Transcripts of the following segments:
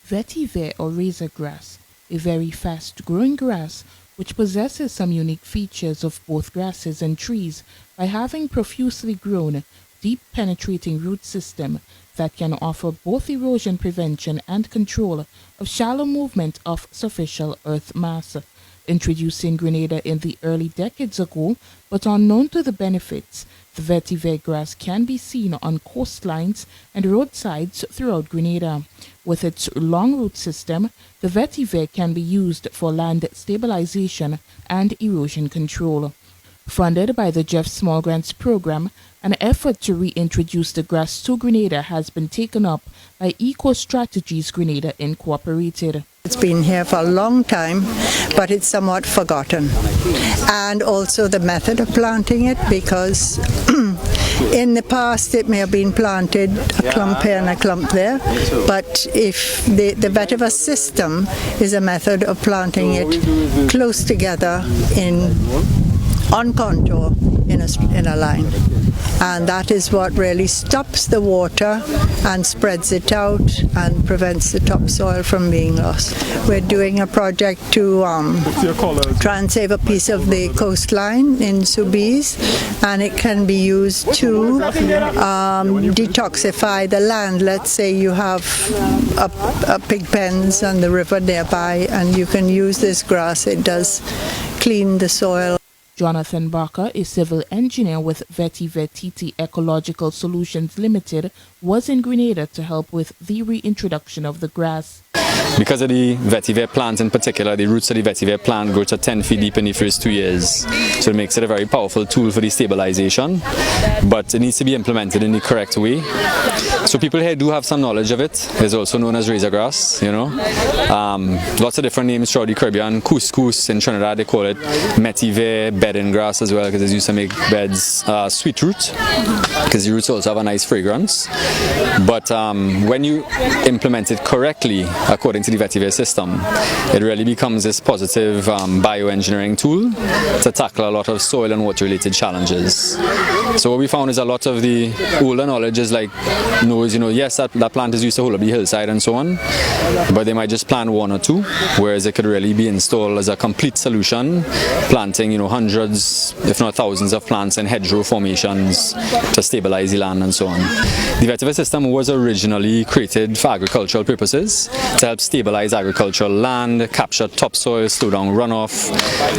Vetiver or razor grass, a very fast-growing grass which possesses some unique features of both grasses and trees by having profusely grown, deep-penetrating root system that can offer both erosion prevention and control of shallow movement of superficial earth mass. Introduced in Grenada in the early decades ago, but unknown to the benefits, the vetiver grass can be seen on coastlines and roadsides throughout Grenada. With its long root system, the vetiver can be used for land stabilization and erosion control. Funded by the Jeff Small Grants Program, an effort to reintroduce the grass to Grenada has been taken up by Eco Strategies Grenada Incorporated. It's been here for a long time, but it's somewhat forgotten. And also the method of planting it, because in the past it may have been planted a clump here and a clump there, but if the vetiver system is a method of planting it close together on contour in a line. And that is what really stops the water and spreads it out and prevents the topsoil from being lost. We're doing a project to try and save a piece of the coastline in Soubise, and it can be used to detoxify the land. Let's say you have a pig pens and the river nearby, and you can use this grass. It does clean the soil. Jonathan Barker, a civil engineer with Vetiver TT Ecological Solutions Limited, was in Grenada to help with the reintroduction of the grass. Because of the vetiver plant in particular, the roots of the vetiver plant grow to 10 feet deep in the first 2 years. So it makes it a very powerful tool for the stabilization, but it needs to be implemented in the correct way. So people here do have some knowledge of it. It's also known as razor grass, you know. Lots of different names throughout the Caribbean. Couscous in Trinidad, they call it vetiver bedding grass as well, because it's used to make beds. Sweet root, because the roots also have a nice fragrance. But when you implement it correctly, according to the vetiver system, it really becomes this positive bioengineering tool to tackle a lot of soil and water related challenges. So what we found is a lot of the older knowledge is like knows, you know, yes, that plant is used to hold up the hillside and so on, but they might just plant one or two, whereas it could really be installed as a complete solution, planting, you know, hundreds if not thousands of plants in hedgerow formations to stabilize the land and so on. The vetiver system was originally created for agricultural purposes, to help stabilize agricultural land, capture topsoil, slow down runoff,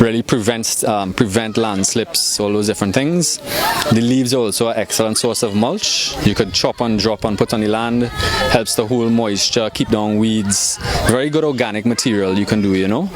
really prevent landslips, all those different things. The leaves are also an excellent source of mulch. You could chop and drop and put on the land, helps to hold moisture, keep down weeds. Very good organic material you can do, you know.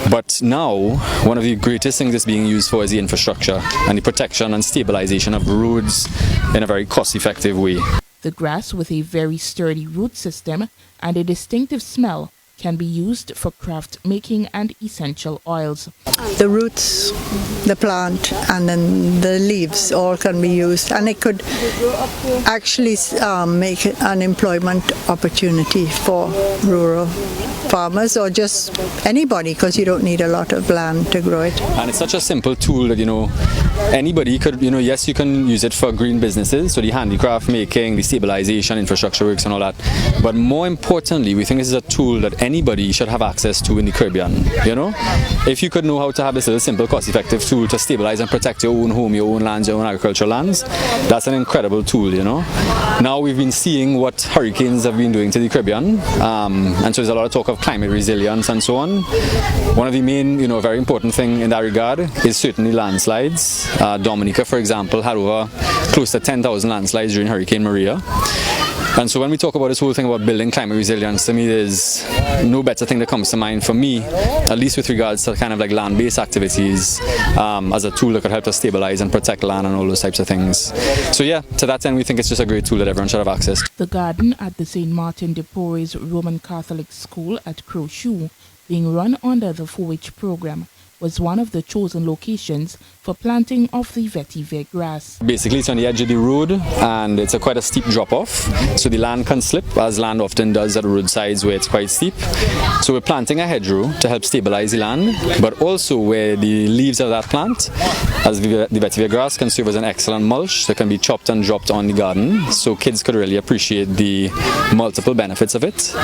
But now, one of the greatest things it's being used for is the infrastructure and the protection and stabilization of roads in a very cost-effective way. The grass, with a very sturdy root system and a distinctive smell, can be used for craft making and essential oils. The roots, the plant, and then the leaves all can be used, and it could actually make an employment opportunity for rural farmers or just anybody, because you don't need a lot of land to grow it. And it's such a simple tool that, you know, anybody could, you know, yes, you can use it for green businesses, so the handicraft making, the stabilization, infrastructure works and all that, but more importantly, we think this is a tool that anybody should have access to in the Caribbean, you know. If you could know how to have this little simple cost-effective tool to stabilize and protect your own home, your own lands, your own agricultural lands, that's an incredible tool, you know. Now we've been seeing what hurricanes have been doing to the Caribbean, and so there's a lot of talk of climate resilience and so on. One of the main, you know, very important thing in that regard is certainly landslides. Dominica, for example, had over close to 10,000 landslides during Hurricane Maria. And so when we talk about this whole thing about building climate resilience, to me there's no better thing that comes to mind for me, at least with regards to kind of like land-based activities, as a tool that could help us stabilize and protect land and all those types of things. So yeah, to that end we think it's just a great tool that everyone should have access to. The garden at the St. Martin de Porres Roman Catholic School at Crowshoe, being run under the 4-H program, was one of the chosen locations for planting of the vetiver grass. Basically, it's on the edge of the road and it's quite a steep drop-off, so the land can slip, as land often does at roadsides where it's quite steep. So we're planting a hedgerow to help stabilize the land, but also where the leaves of that plant, as the vetiver grass, can serve as an excellent mulch that can be chopped and dropped on the garden, so kids could really appreciate the multiple benefits of it.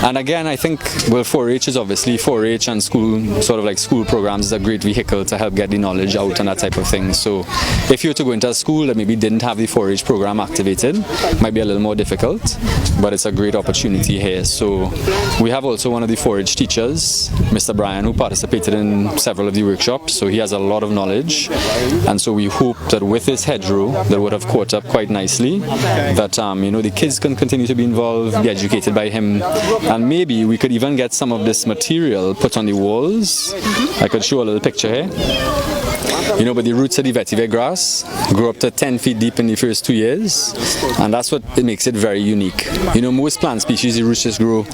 And again, I think, well, 4-H is obviously 4-H and school, sort of like school programs, is a great vehicle to help get the knowledge out and that type of thing. So if you were to go into a school that maybe didn't have the 4-H program activated, it might be a little more difficult, but it's a great opportunity here. So we have also one of the 4-H teachers, Mr. Brian, who participated in several of the workshops, so he has a lot of knowledge, and so we hope that with this hedgerow that would have caught up quite nicely, that the kids can continue to be involved, be educated by him, and maybe we could even get some of this material put on the walls. I could show a little picture here. But the roots of the vetiver grass grow up to 10 feet deep in the first 2 years, and that's what it makes it very unique. Most plant species, the roots just grow,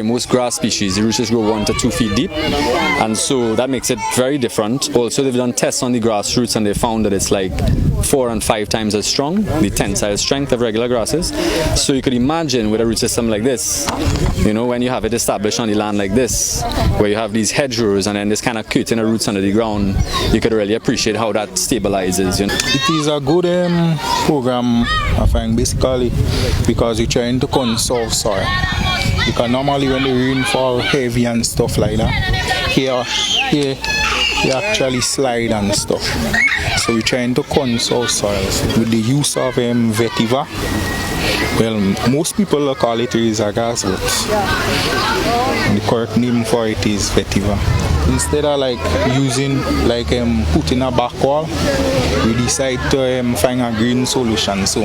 most grass species, the roots just grow 1 to 2 feet deep, and so that makes it very different. Also, they've done tests on the grass roots and they found that it's like 4 and 5 times as strong, the tensile strength of regular grasses. So you could imagine with a root system like this, when you have it established on the land like this, where you have these hedgerows and then this kind of curtain of roots under the ground, you could really appreciate how that stabilizes. It is a good program, I think, basically because you're trying to conserve soil. Because normally when the rain fall heavy and stuff like that, here you actually slide and stuff. So we're trying to conserve soils with the use of vetiver. Well, most people call it razor grass, but the correct name for it is vetiver. Instead of putting a back wall, we decide to find a green solution. So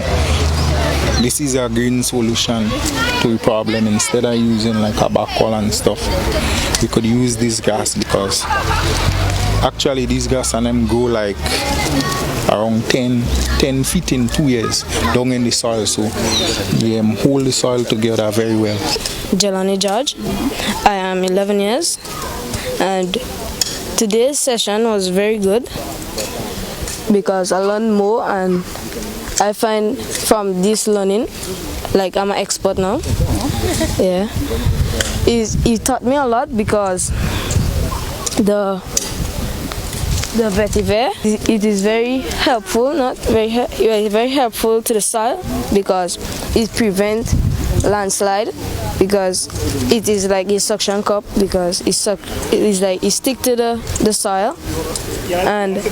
this is a green solution to the problem. Instead of using a back wall and stuff, we could use this grass, because actually this grass and them grow around 10 feet in 2 years down in the soil, so they hold the soil together very well. Jelani George, I am 11 years, and today's session was very good because I learned more, and I find from this learning, I'm an expert now. Yeah, he taught me a lot, because the vetiver, it is very helpful, very helpful to the soil, because it prevents landslide, because it is like a suction cup, because it stick to the soil and it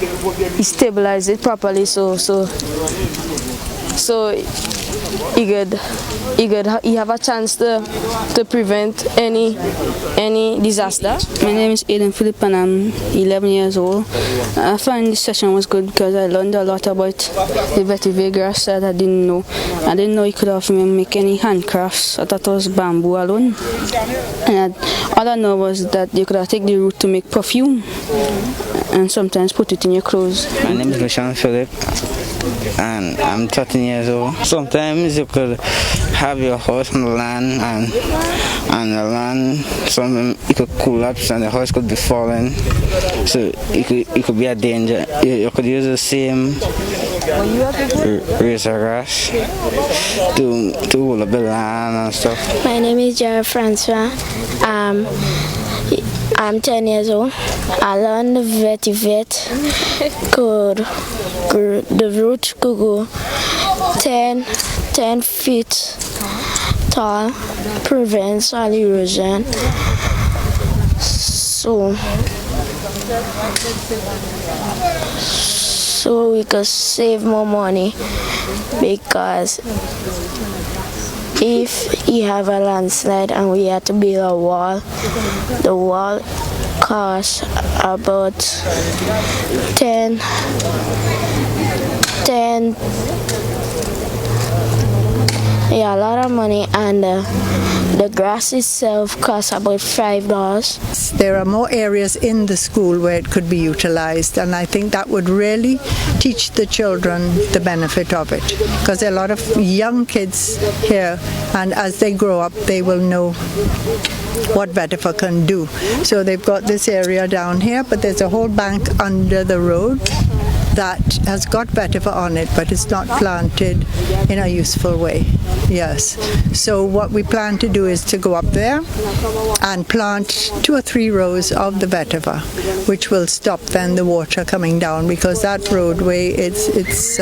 stabilizes it properly, so you have a chance to prevent any disaster. My name is Aiden Philip and I'm 11 years old. I find this session was good because I learned a lot about the vetiver grass that I didn't know. I didn't know you could have make any handcrafts. I thought it was bamboo alone. And all I know was that you could have take the root to make perfume and sometimes put it in your clothes. My name is Lucian Philip and I'm 13 years old. Sometimes you could have your house on the land and the land, something it could collapse and the house could be falling, so it could be a danger. You could use the same razor grass to hold up the land and stuff. My name is Jared Francois. I'm 10 years old. I learned the vetiver the root could go 10 feet tall, prevents soil erosion. So we could save more money, because if you have a landslide and we had to build a wall, the wall costs about 10 a lot of money, and the grass itself costs about $5. There are more areas in the school where it could be utilized, and I think that would really teach the children the benefit of it, because there are a lot of young kids here, and as they grow up they will know what vetiver can do. So they've got this area down here, but there's a whole bank under the road that has got vetiver on it, but it's not planted in a useful way. Yes. So what we plan to do is to go up there and plant 2 or 3 rows of the vetiver, which will stop then the water coming down, because that roadway it's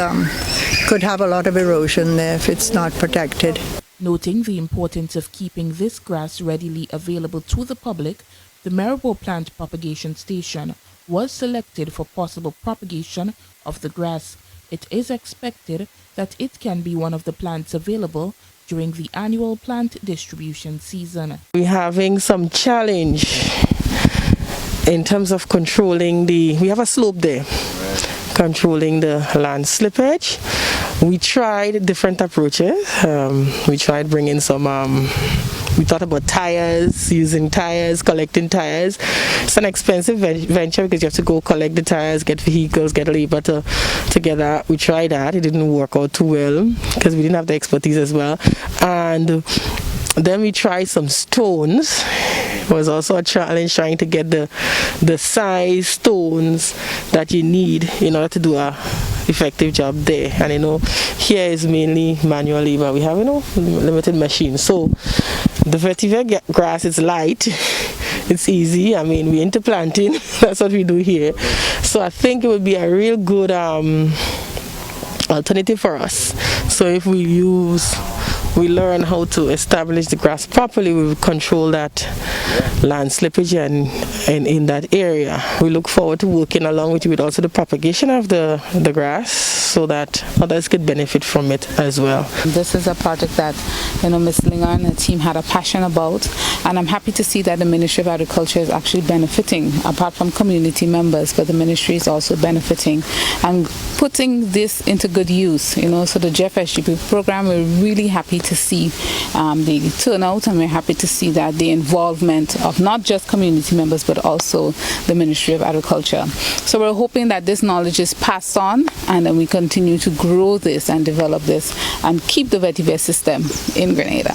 could have a lot of erosion there if it's not protected. Noting the importance of keeping this grass readily available to the public, the Maribor Plant Propagation Station was selected for possible propagation of the grass. It is expected that it can be one of the plants available during the annual plant distribution season. We're having some challenge in terms of controlling we have a slope there, controlling the land slippage. We tried different approaches. We tried bringing some we thought about tires, using tires, collecting tires. It's an expensive venture because you have to go collect the tires, get vehicles, get labor together. We tried that. It didn't work out too well because we didn't have the expertise as well. And then we tried some stones. It was also a challenge trying to get the size stones that you need in order to do a effective job there. And here is mainly manual labor. We have limited machines. So the vetiver grass is light, it's easy. I mean, we're into planting, that's what we do here. So I think it would be a real good alternative for us. So if we learn how to establish the grass properly, we will control that land slippage and in that area. We look forward to working along with also the propagation of the grass so that others could benefit from it as well. This is a project that Ms. Slinger and the team had a passion about, and I'm happy to see that the Ministry of Agriculture is actually benefiting, apart from community members, but the ministry is also benefiting and putting this into good use. So the GFSGP program, we're really happy to see the turnout, and we're happy to see that the involvement of not just community members but also the Ministry of Agriculture. So we're hoping that this knowledge is passed on, and then we continue to grow this and develop this and keep the vetiver system in Grenada.